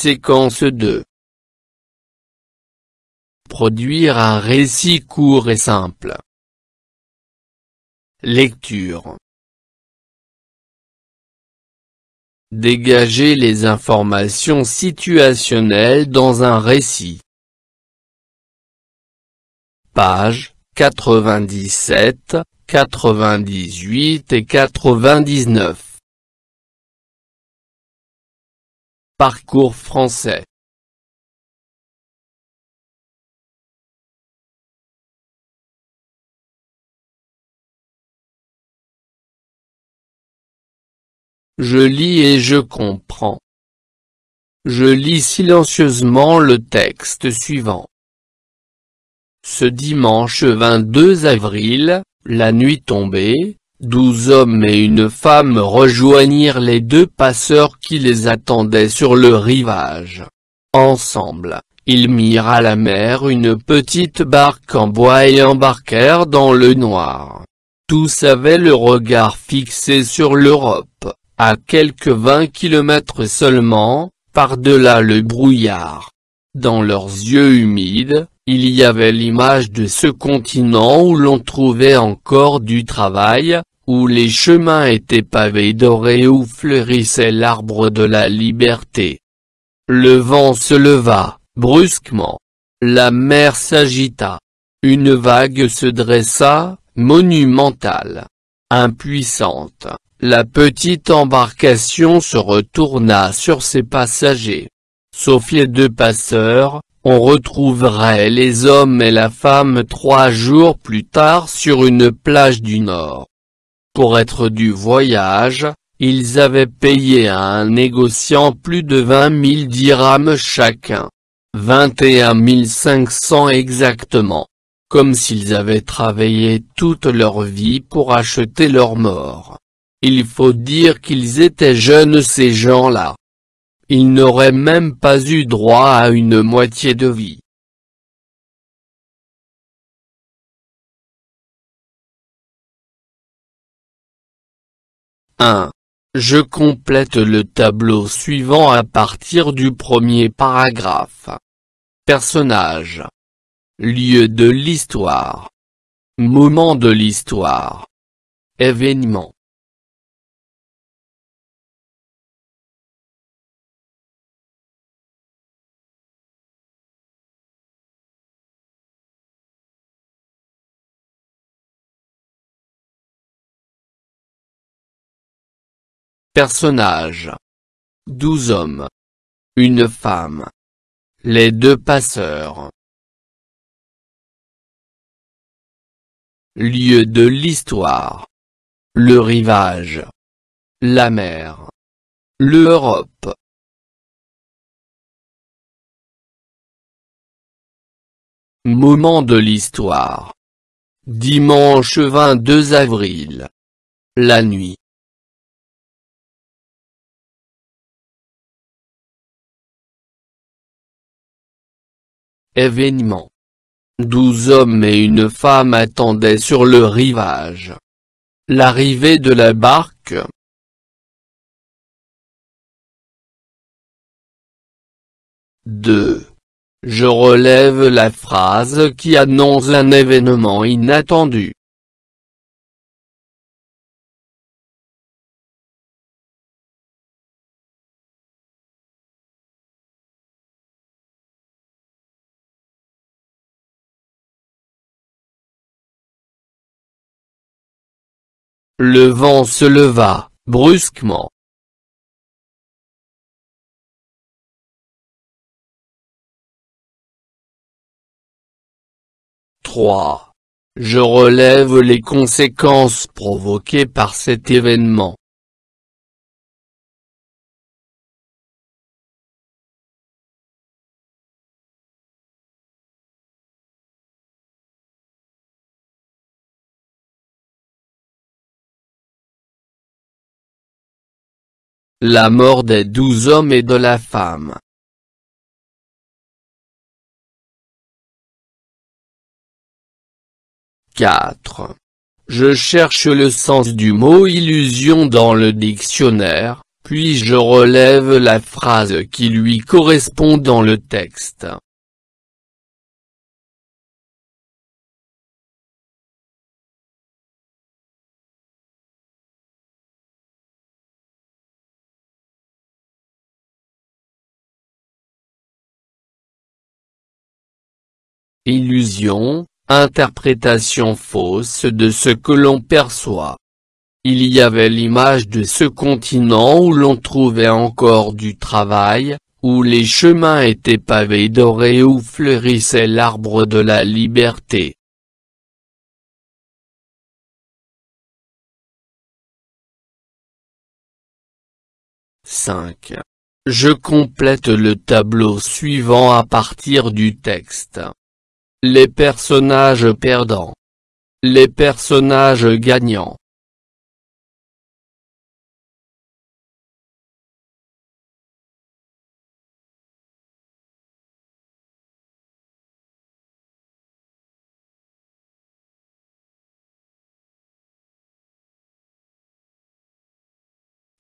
Séquence 2. Produire un récit court et simple. Lecture. Dégager les informations situationnelles dans un récit. Pages 97, 98 et 99. Parcours français. Je lis et je comprends. Je lis silencieusement le texte suivant. Ce dimanche 22 avril, la nuit tombée, 12 hommes et une femme rejoignirent les deux passeurs qui les attendaient sur le rivage. Ensemble, ils mirent à la mer une petite barque en bois et embarquèrent dans le noir. Tous avaient le regard fixé sur l'Europe, à quelques 20 kilomètres seulement, par-delà le brouillard. Dans leurs yeux humides, il y avait l'image de ce continent où l'on trouvait encore du travail, où les chemins étaient pavés d'or et où fleurissait l'arbre de la liberté. Le vent se leva, brusquement. La mer s'agita. Une vague se dressa, monumentale. Impuissante, la petite embarcation se retourna sur ses passagers. Sauf les deux passeurs, on retrouverait les hommes et la femme 3 jours plus tard sur une plage du Nord. Pour être du voyage, ils avaient payé à un négociant plus de 20 000 dirhams chacun. 21 500 exactement. Comme s'ils avaient travaillé toute leur vie pour acheter leur mort. Il faut dire qu'ils étaient jeunes ces gens-là. Ils n'auraient même pas eu droit à une moitié de vie. Je complète le tableau suivant à partir du premier paragraphe. Personnage. Lieu de l'histoire. Moment de l'histoire. Événement. Personnage. 12 hommes. Une femme. Les deux passeurs. Lieu de l'histoire. Le rivage. La mer. L'Europe. Moment de l'histoire. Dimanche 22 avril. La nuit. Événement. 12 hommes et une femme attendaient sur le rivage. L'arrivée de la barque. Je relève la phrase qui annonce un événement inattendu. Le vent se leva, brusquement. Je relève les conséquences provoquées par cet événement. La mort des 12 hommes et de la femme. Je cherche le sens du mot illusion dans le dictionnaire, puis je relève la phrase qui lui correspond dans le texte. Illusion, interprétation fausse de ce que l'on perçoit. Il y avait l'image de ce continent où l'on trouvait encore du travail, où les chemins étaient pavés d'or et où fleurissait l'arbre de la liberté. Je complète le tableau suivant à partir du texte. Les personnages perdants. Les personnages gagnants.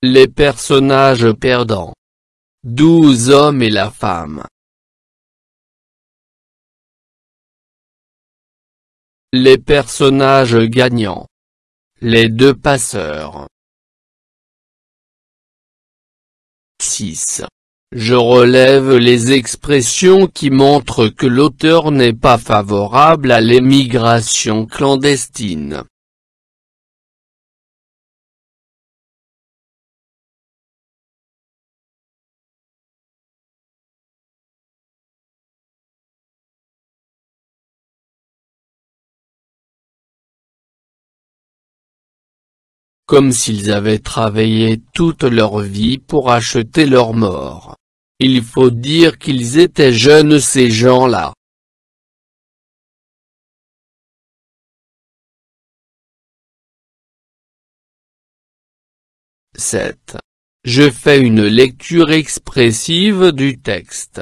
Les personnages perdants. 12 hommes et la femme. Les personnages gagnants. Les deux passeurs. 6. Je relève les expressions qui montrent que l'auteur n'est pas favorable à l'émigration clandestine. Comme s'ils avaient travaillé toute leur vie pour acheter leur mort. Il faut dire qu'ils étaient jeunes ces gens-là. Je fais une lecture expressive du texte.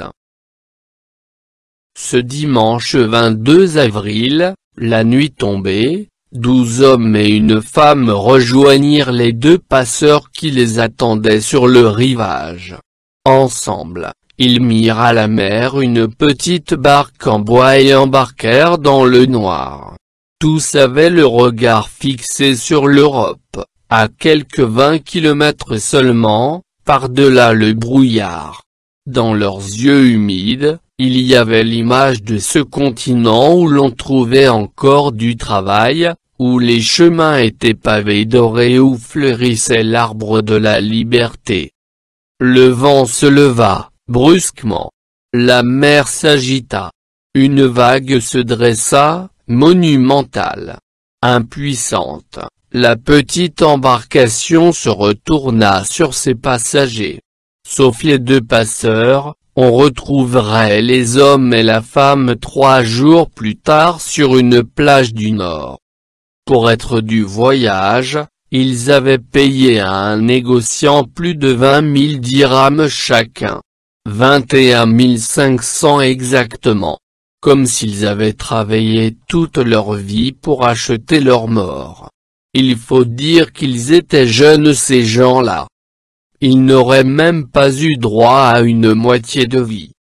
Ce dimanche 22 avril, la nuit tombée, 12 hommes et une femme rejoignirent les deux passeurs qui les attendaient sur le rivage. Ensemble, ils mirent à la mer une petite barque en bois et embarquèrent dans le noir. Tous avaient le regard fixé sur l'Europe, à quelques 20 kilomètres seulement, par-delà le brouillard. Dans leurs yeux humides, il y avait l'image de ce continent où l'on trouvait encore du travail, où les chemins étaient pavés d'or et où fleurissait l'arbre de la liberté. Le vent se leva, brusquement. La mer s'agita. Une vague se dressa, monumentale. Impuissante, la petite embarcation se retourna sur ses passagers. Sauf les deux passeurs, on retrouverait les hommes et la femme 3 jours plus tard sur une plage du Nord. Pour être du voyage, ils avaient payé à un négociant plus de 20 000 dirhams chacun. 21 500 exactement. Comme s'ils avaient travaillé toute leur vie pour acheter leur mort. Il faut dire qu'ils étaient jeunes ces gens-là. Ils n'auraient même pas eu droit à une moitié de vie.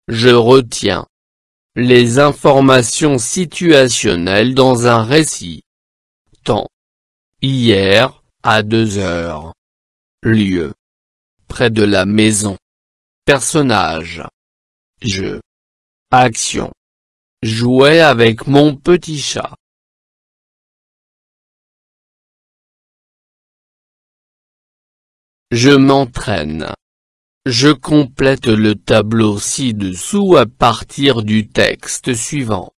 Je retiens les informations situationnelles dans un récit. Temps. Hier, à 2 heures. Lieu. Près de la maison. Personnage. Je. Action. Jouais avec mon petit chat. Je m'entraîne. Je complète le tableau ci-dessous à partir du texte suivant.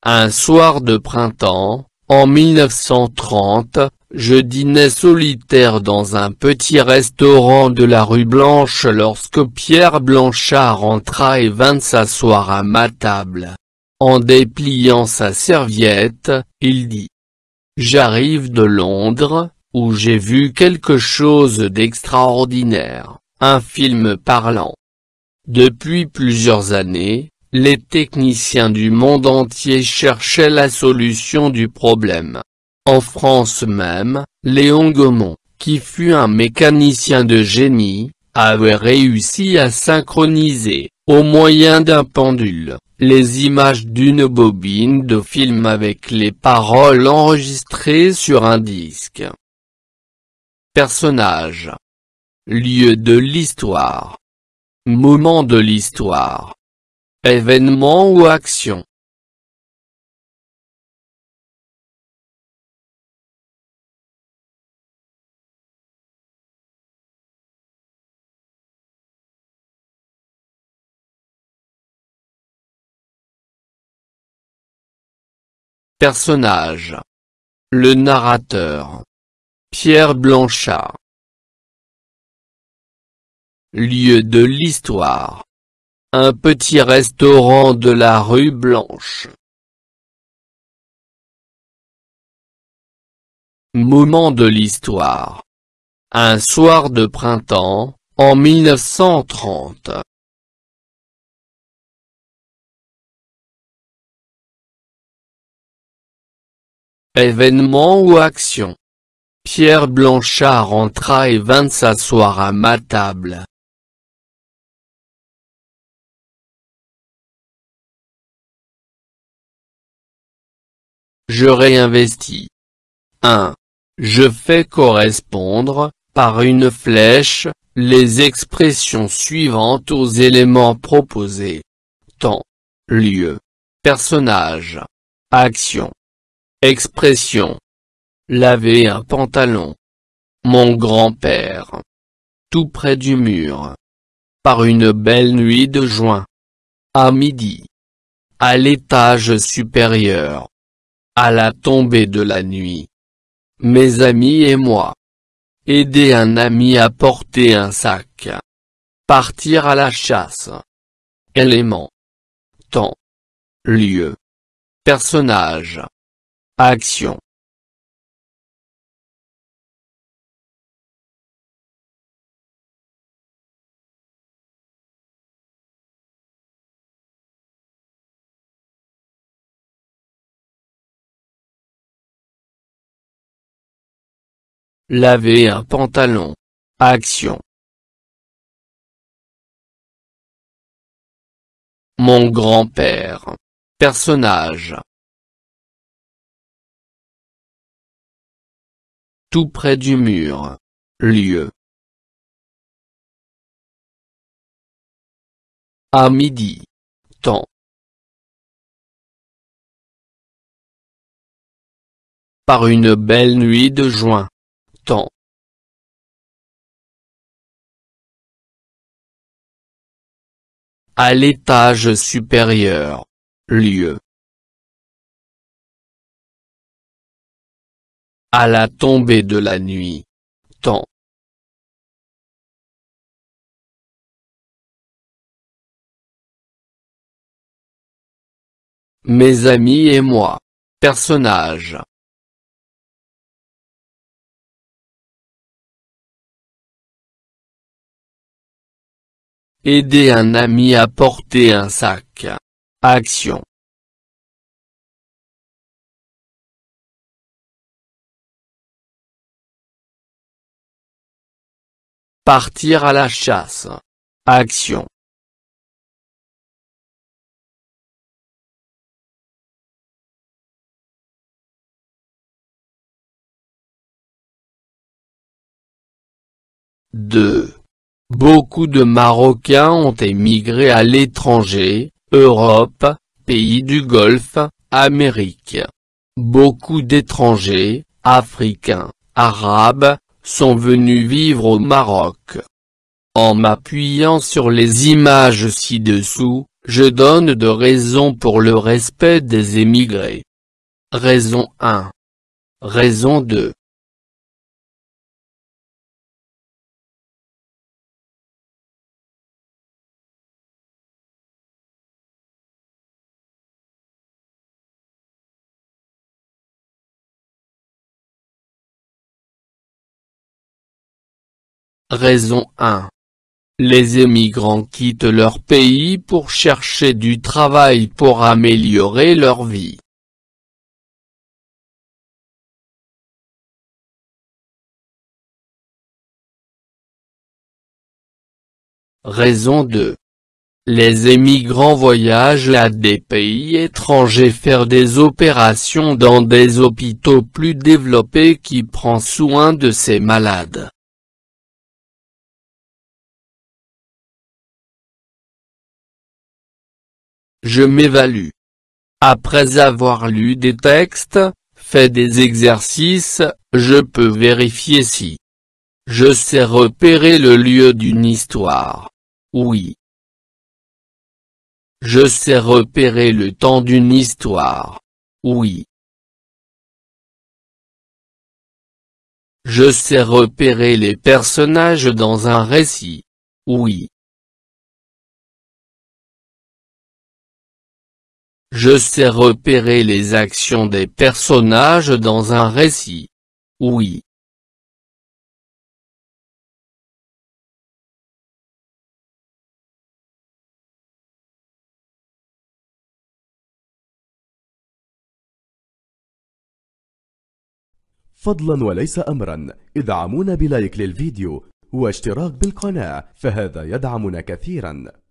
Un soir de printemps, en 1930, je dînais solitaire dans un petit restaurant de la rue Blanche lorsque Pierre Blanchard entra et vint s'asseoir à ma table. En dépliant sa serviette, il dit : « J'arrive de Londres, où j'ai vu quelque chose d'extraordinaire. Un film parlant. Depuis plusieurs années, les techniciens du monde entier cherchaient la solution du problème. En France même, Léon Gaumont, qui fut un mécanicien de génie, avait réussi à synchroniser, au moyen d'un pendule, les images d'une bobine de film avec les paroles enregistrées sur un disque. Personnage. Lieu de l'histoire. Moment de l'histoire. Événement ou action. Personnage. Le narrateur. Pierre Blanchard. Lieu de l'histoire. Un petit restaurant de la rue Blanche. Moment de l'histoire. Un soir de printemps, en 1930. Événement ou action. Pierre Blanchard entra et vint s'asseoir à ma table. Je réinvestis. 1. Je fais correspondre, par une flèche, les expressions suivantes aux éléments proposés. Temps, lieu, personnage, action, expression. Laver un pantalon. Mon grand-père. Tout près du mur. Par une belle nuit de juin. À midi. À l'étage supérieur. À la tombée de la nuit. Mes amis et moi. Aider un ami à porter un sac. Partir à la chasse. Éléments. Temps. Lieu. Personnage. Action. Laver un pantalon. Action. Mon grand-père. Personnage. Tout près du mur. Lieu. À midi. Temps. Par une belle nuit de juin. Temps. À l'étage supérieur. Lieu. À la tombée de la nuit. Temps. Mes amis et moi. Personnage. Aider un ami à porter un sac. Action. Partir à la chasse. Action. Deux. Beaucoup de Marocains ont émigré à l'étranger, Europe, pays du Golfe, Amérique. Beaucoup d'étrangers, Africains, Arabes, sont venus vivre au Maroc. En m'appuyant sur les images ci-dessous, je donne deux raisons pour le respect des émigrés. Raison 1. Raison 2. Raison 1. Les émigrants quittent leur pays pour chercher du travail pour améliorer leur vie. Raison 2. Les émigrants voyagent à des pays étrangers faire des opérations dans des hôpitaux plus développés qui prennent soin de ces malades. Je m'évalue. Après avoir lu des textes, fait des exercices, je peux vérifier si je sais repérer le lieu d'une histoire. Oui. Je sais repérer le temps d'une histoire. Oui. Je sais repérer les personnages dans un récit. Oui. Je sais repérer les actions des personnages dans un récit. Oui. فضلا وليس أمرا ادعمونا بلايك للفيديو واشتراك بالقناة، فهذا يدعمنا كثيرا.